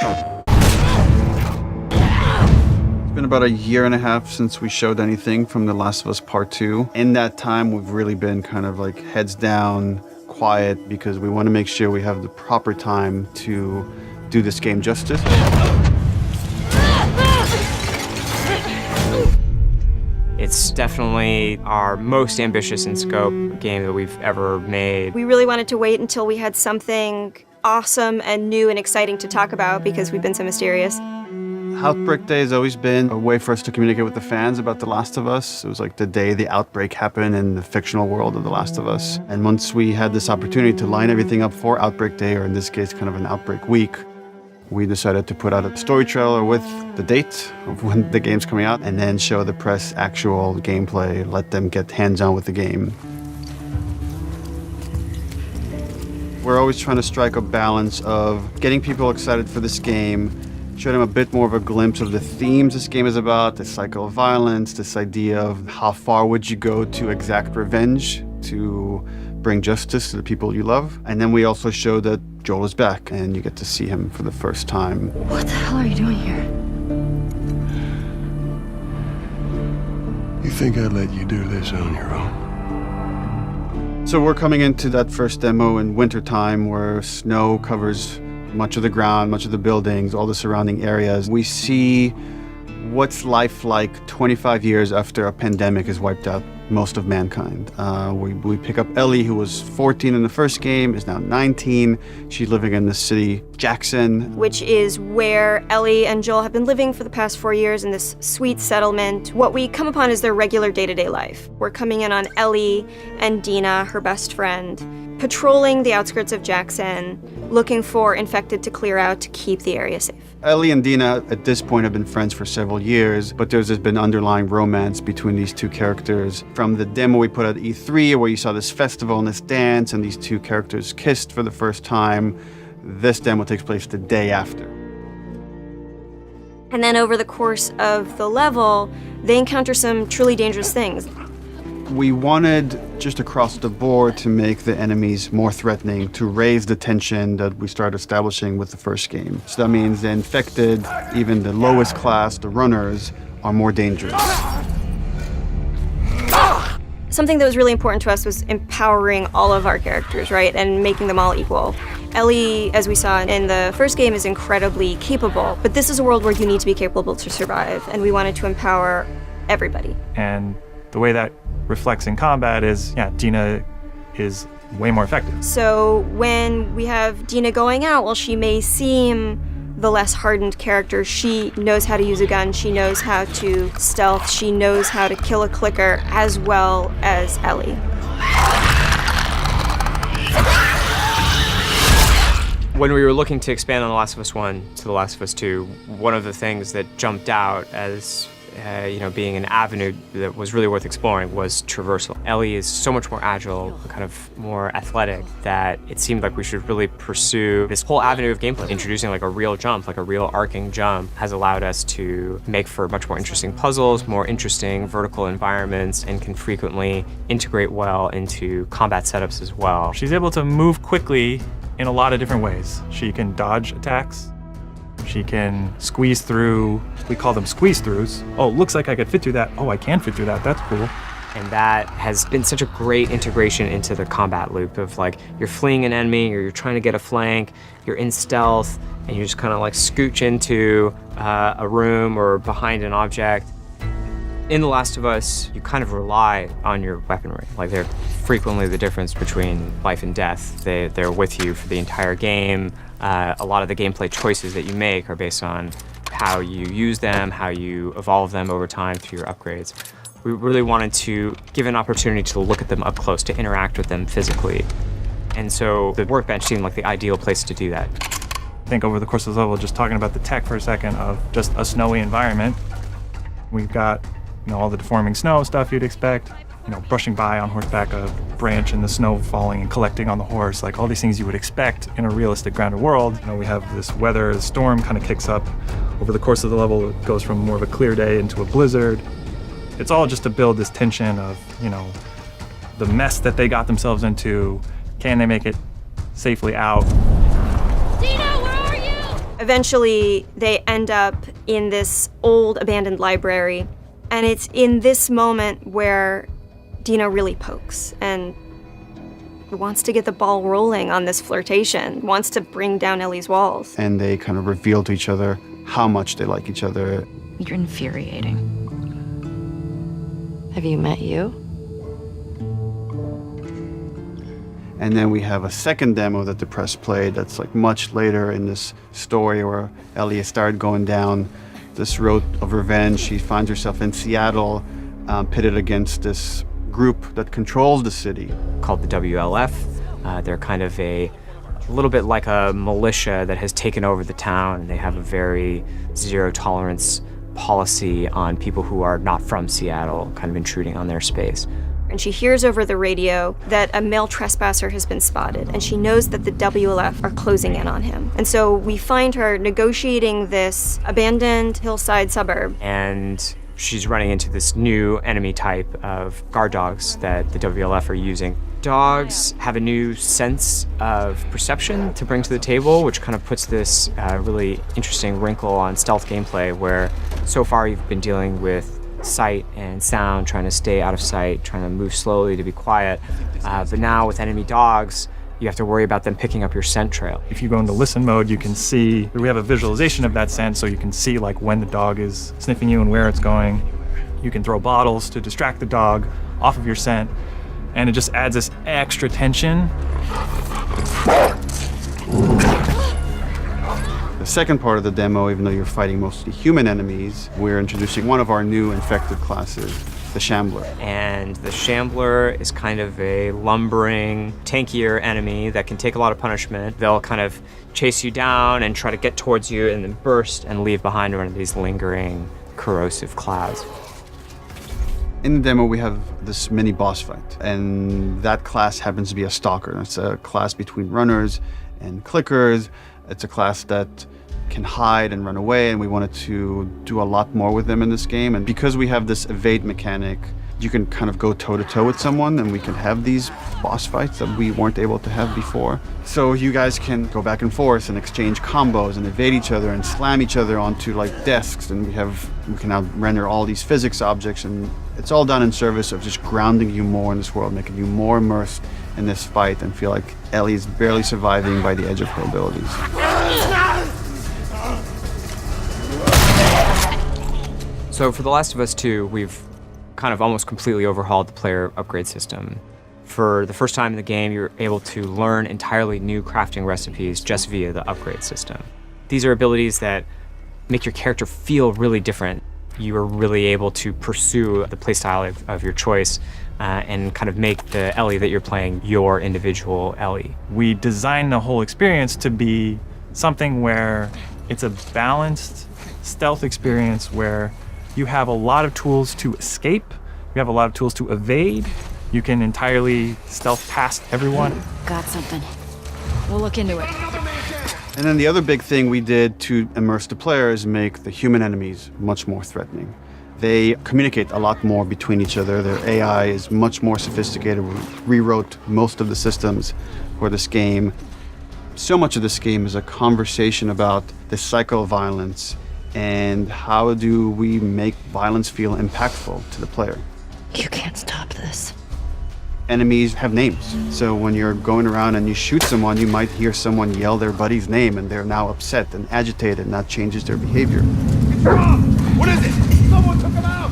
It's been about a year and a half since we showed anything from The Last of Us Part 2. In that time, we've really been kind of like heads down, quiet, because we want to make sure we have the proper time to do this game justice. It's definitely our most ambitious in scope game that we've ever made. We really wanted to wait until we had something awesome and new and exciting to talk about because we've been so mysterious. Outbreak Day has always been a way for us to communicate with the fans about The Last of Us. It was like the day the outbreak happened in the fictional world of The Last of Us. And once we had this opportunity to line everything up for Outbreak Day, or in this case, kind of an Outbreak Week, we decided to put out a story trailer with the date of when the game's coming out, and then show the press actual gameplay, let them get hands-on with the game. We're always trying to strike a balance of getting people excited for this game, show them a bit more of a glimpse of the themes this game is about, the cycle of violence, this idea of how far would you go to exact revenge to bring justice to the people you love. And then we also show that Joel is back and you get to see him for the first time. What the hell are you doing here? You think I'd let you do this on your own? So we're coming into that first demo in wintertime where snow covers much of the ground, much of the buildings, all the surrounding areas. We see what's life like 25 years after a pandemic has wiped out most of mankind. We pick up Ellie, who was 14 in the first game, is now 19. She's living in the city, Jackson. Which is where Ellie and Joel have been living for the past 4 years in this sweet settlement. What we come upon is their regular day-to-day life. We're coming in on Ellie and Dina, her best friend, patrolling the outskirts of Jackson, looking for infected to clear out to keep the area safe. Ellie and Dina at this point have been friends for several years, but there's been underlying romance between these two characters. From the demo we put at E3, where you saw this festival and this dance, and these two characters kissed for the first time, this demo takes place the day after. And then over the course of the level, they encounter some truly dangerous things. We wanted, just across the board, to make the enemies more threatening, to raise the tension that we started establishing with the first game. So that means the infected, even the lowest class, the runners, are more dangerous. Something that was really important to us was empowering all of our characters, right, and making them all equal. Ellie, as we saw in the first game, is incredibly capable, but this is a world where you need to be capable to survive, and we wanted to empower everybody. And the way that reflects in combat is, Dina is way more effective. So when we have Dina going out, while she may seem the less hardened character, she knows how to use a gun, she knows how to stealth, she knows how to kill a clicker as well as Ellie. When we were looking to expand on The Last of Us 1 to The Last of Us 2, one of the things that jumped out as being an avenue that was really worth exploring was Traversal. Ellie is so much more agile, kind of more athletic, that it seemed like we should really pursue this whole avenue of gameplay. Introducing like a real jump, like a real arcing jump, has allowed us to make for much more interesting puzzles, more interesting vertical environments, and can frequently integrate well into combat setups as well. She's able to move quickly in a lot of different ways. She can dodge attacks. She can squeeze through, we call them squeeze-throughs. Oh, looks like I could fit through that. Oh, I can fit through that, that's cool. And that has been such a great integration into the combat loop of like, you're fleeing an enemy, or you're trying to get a flank, you're in stealth, and you just kind of like scooch into a room or behind an object. In The Last of Us, you kind of rely on your weaponry. Like, they're frequently the difference between life and death. They're with you for the entire game. A lot of the gameplay choices that you make are based on how you use them, how you evolve them over time through your upgrades. We really wanted to give an opportunity to look at them up close, to interact with them physically. And so the workbench seemed like the ideal place to do that. I think over the course of the level, just talking about the tech for a second of just a snowy environment, we've got all the deforming snow stuff you'd expect, brushing by on horseback, a branch and the snow falling and collecting on the horse, like all these things you would expect in a realistic grounded world. We have this weather, the storm kind of kicks up over the course of the level. It goes from more of a clear day into a blizzard. It's all just to build this tension of, the mess that they got themselves into. Can they make it safely out? Dina, where are you? Eventually, they end up in this old abandoned library, and it's in this moment where Dina really pokes and wants to get the ball rolling on this flirtation, wants to bring down Ellie's walls. And they kind of reveal to each other how much they like each other. You're infuriating. Have you met you? And then we have a second demo that the press played that's like much later in this story where Ellie has started going down this road of revenge. She finds herself in Seattle, pitted against this group that controls the city. Called the WLF. They're kind of a little bit like a militia that has taken over the town, and they have a very zero tolerance policy on people who are not from Seattle, kind of intruding on their space. And she hears over the radio that a male trespasser has been spotted, and she knows that the WLF are closing in on him. And so we find her negotiating this abandoned hillside suburb. And she's running into this new enemy type of guard dogs that the WLF are using. Dogs have a new sense of perception to bring to the table, which kind of puts this really interesting wrinkle on stealth gameplay, where so far you've been dealing with sight and sound, trying to stay out of sight, trying to move slowly to be quiet. But now with enemy dogs, you have to worry about them picking up your scent trail. If you go into listen mode, you can see, we have a visualization of that scent, so you can see like when the dog is sniffing you and where it's going. You can throw bottles to distract the dog off of your scent, and it just adds this extra tension. The second part of the demo, even though you're fighting mostly human enemies, we're introducing one of our new infected classes, the Shambler. And the Shambler is kind of a lumbering, tankier enemy that can take a lot of punishment. They'll kind of chase you down and try to get towards you and then burst and leave behind one of these lingering, corrosive clouds. In the demo, we have this mini boss fight, and that class happens to be a stalker. It's a class between runners and clickers. It's a class that can hide and run away, and we wanted to do a lot more with them in this game. And because we have this evade mechanic, you can kind of go toe-to-toe with someone, and we can have these boss fights that we weren't able to have before. So you guys can go back and forth and exchange combos and evade each other and slam each other onto like desks, and we can now render all these physics objects, and it's all done in service of just grounding you more in this world, making you more immersed in this fight and feel like Ellie is barely surviving by the edge of her abilities. So for The Last of Us 2, we've kind of almost completely overhauled the player upgrade system. For the first time in the game, you're able to learn entirely new crafting recipes just via the upgrade system. These are abilities that make your character feel really different. You are really able to pursue the playstyle of your choice and kind of make the Ellie that you're playing your individual Ellie. We designed the whole experience to be something where it's a balanced stealth experience where you have a lot of tools to escape, you have a lot of tools to evade, you can entirely stealth past everyone. Got something. We'll look into it. And then the other big thing we did to immerse the player is make the human enemies much more threatening. They communicate a lot more between each other. Their AI is much more sophisticated. We rewrote most of the systems for this game. So much of this game is a conversation about the cycle of violence and how do we make violence feel impactful to the player. You can't stop this. Enemies have names. So when you're going around and you shoot someone, you might hear someone yell their buddy's name and they're now upset and agitated, and that changes their behavior. What is it? Someone took him out!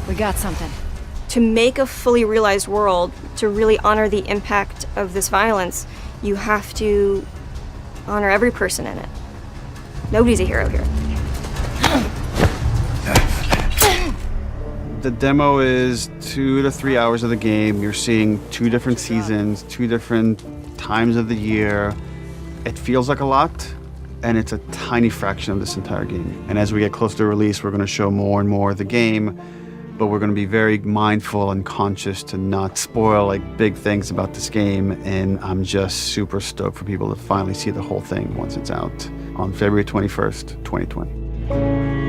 We got something. To make a fully realized world, to really honor the impact of this violence, you have to honor every person in it. Nobody's a hero here. The demo is 2 to 3 hours of the game. You're seeing 2 different seasons, 2 different times of the year. It feels like a lot, and it's a tiny fraction of this entire game. And as we get closer to release, we're going to show more and more of the game, but we're going to be very mindful and conscious to not spoil like big things about this game. And I'm just super stoked for people to finally see the whole thing once it's out on February 21st, 2020.